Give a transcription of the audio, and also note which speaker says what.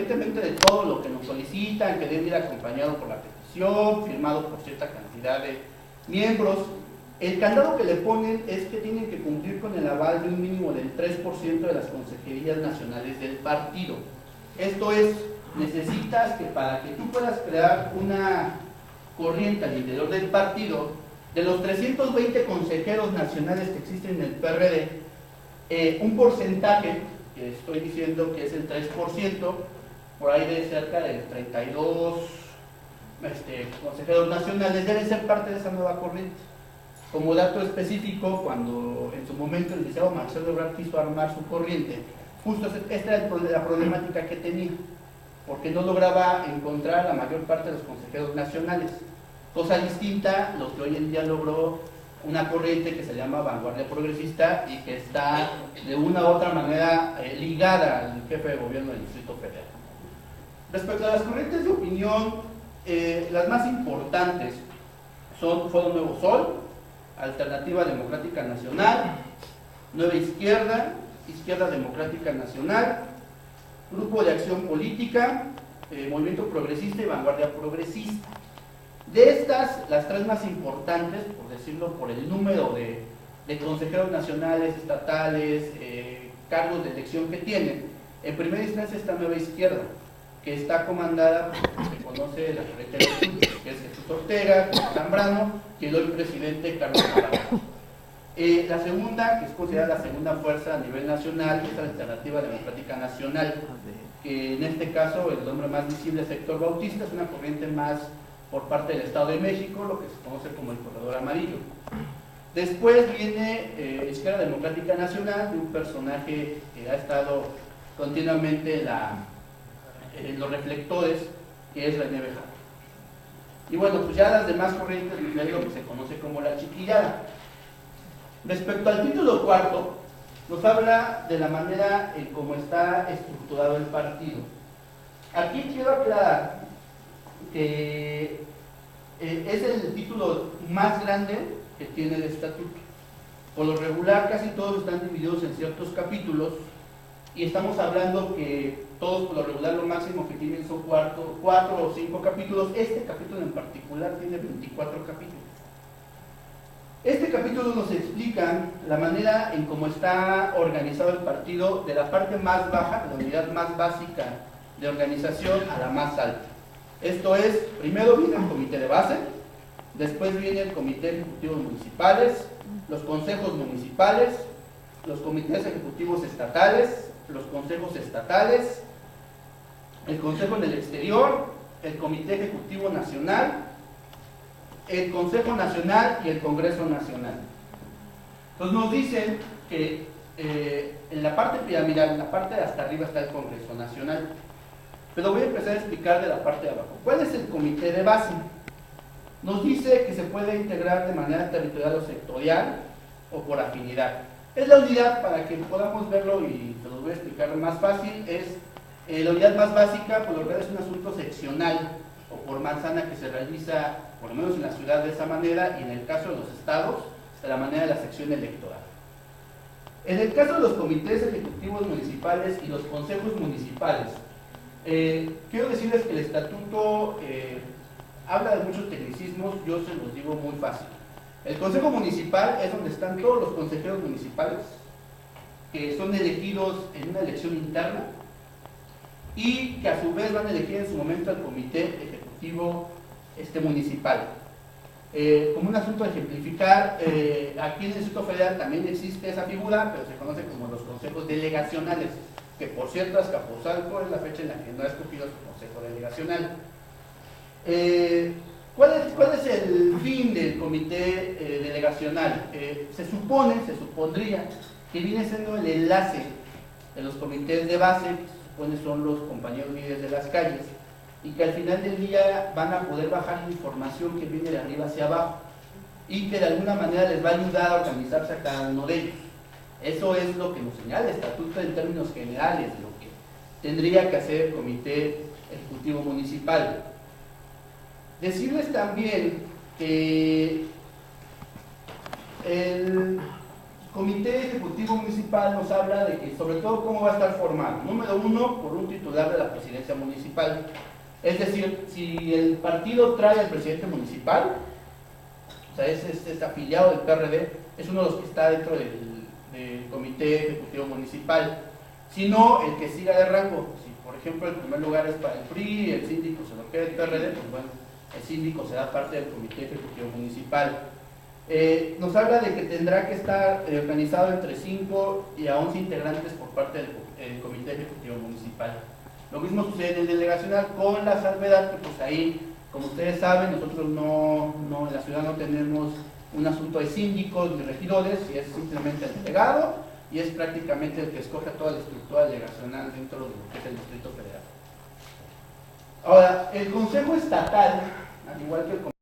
Speaker 1: independientemente de todo lo que nos solicitan, que debe ir acompañado por la petición, firmado por cierta cantidad de miembros, el candado que le ponen es que tienen que cumplir con el aval de un mínimo del 3% de las consejerías nacionales del partido. Esto es, necesitas que para que tú puedas crear una corriente al interior del partido, de los 320 consejeros nacionales que existen en el PRD, un porcentaje, que estoy diciendo que es el 3%, por ahí de cerca de 32 consejeros nacionales, deben ser parte de esa nueva corriente. Como dato específico, cuando en su momento el licenciado Marcelo Ebrard quiso armar su corriente, justo esta era la problemática que tenía, porque no lograba encontrar la mayor parte de los consejeros nacionales. Cosa distinta, lo que hoy en día logró una corriente que se llama Vanguardia Progresista y que está de una u otra manera ligada al jefe de gobierno del Distrito Federal. Respecto a las corrientes de opinión, las más importantes son Foro Nuevo Sol, Alternativa Democrática Nacional, Nueva Izquierda, Izquierda Democrática Nacional, Grupo de Acción Política, Movimiento Progresista y Vanguardia Progresista. De estas, las tres más importantes, por decirlo por el número de consejeros nacionales, estatales, cargos de elección que tienen, en primera instancia está Nueva Izquierda, que está comandada por se conoce la corriente de estudios, que es Jesús Ortega, Zambrano, y el hoy presidente Carlos Navarro. La segunda, que es considerada la segunda fuerza a nivel nacional, es la Alternativa Democrática Nacional, que en este caso el nombre más visible es Héctor Bautista, es una corriente más por parte del Estado de México, lo que se conoce como el Corredor Amarillo. Después viene Izquierda Democrática Nacional, de un personaje que ha estado continuamente en los reflectores, que es René Bejarano. Y bueno, pues ya las demás corrientes, es lo que se conoce como la chiquillada. Respecto al título cuarto, nos habla de la manera en cómo está estructurado el partido. Aquí quiero aclarar que es el título más grande que tiene el estatuto. Por lo regular, casi todos están divididos en ciertos capítulos, y estamos hablando que todos por lo regular lo máximo que tienen son 4 o 5 capítulos. Este capítulo en particular tiene 24 capítulos. Este capítulo nos explica la manera en cómo está organizado el partido, de la parte más baja, la unidad más básica de organización, a la más alta. Esto es, primero viene el comité de base, después viene el comité ejecutivo municipales, los consejos municipales, los comités ejecutivos estatales, los consejos estatales, el consejo en el exterior, el comité ejecutivo nacional, el Consejo Nacional y el Congreso Nacional. Entonces nos dicen que en la parte piramidal, en la parte de hasta arriba está el Congreso Nacional. Pero voy a empezar a explicar de la parte de abajo. ¿Cuál es el comité de base? Nos dice que se puede integrar de manera territorial o sectorial o por afinidad. Es la unidad, para que podamos verlo y se los voy a explicar más fácil, es la unidad más básica, por lo general es un asunto seccional o por manzana que se realiza, por lo menos en la ciudad, de esa manera, y en el caso de los estados, de la manera de la sección electoral. En el caso de los comités ejecutivos municipales y los consejos municipales, quiero decirles que el estatuto habla de muchos tecnicismos, yo se los digo muy fácil. El consejo municipal es donde están todos los consejeros municipales, que son elegidos en una elección interna, y que a su vez van a elegir en su momento al comité ejecutivo municipal. Como un asunto de ejemplificar, aquí en el Distrito Federal también existe esa figura, pero se conoce como los consejos delegacionales, que por cierto Azcapotzalco es la fecha en la que no ha escogido su consejo delegacional. ¿Cuál es el fin del comité delegacional? Se supondría que viene siendo el enlace de los comités de base, que se supone son los compañeros líderes de las calles, y que al final del día van a poder bajar la información que viene de arriba hacia abajo, y que de alguna manera les va a ayudar a organizarse a cada uno de ellos. Eso es lo que nos señala el estatuto en términos generales, lo que tendría que hacer el comité ejecutivo municipal. Decirles también que Comité Ejecutivo Municipal nos habla de que, sobre todo, cómo va a estar formado. Número uno, por un titular de la presidencia municipal. Es decir, si el partido trae al presidente municipal, o sea, es afiliado del PRD, es uno de los que está dentro del Comité Ejecutivo Municipal. Si no, el que siga de rango. Si, por ejemplo, el primer lugar es para el PRI, el síndico se lo queda el PRD, pues bueno, el síndico será parte del Comité Ejecutivo Municipal. Nos habla de que tendrá que estar organizado entre 5 y a 11 integrantes por parte del Comité Ejecutivo Municipal. Lo mismo sucede en el delegacional, con la salvedad que pues ahí, como ustedes saben, nosotros no en la ciudad no tenemos un asunto de síndicos ni regidores, y es simplemente el delegado, y es prácticamente el que escoge toda la estructura delegacional dentro de lo que es el Distrito Federal. Ahora, el Consejo Estatal, al igual que el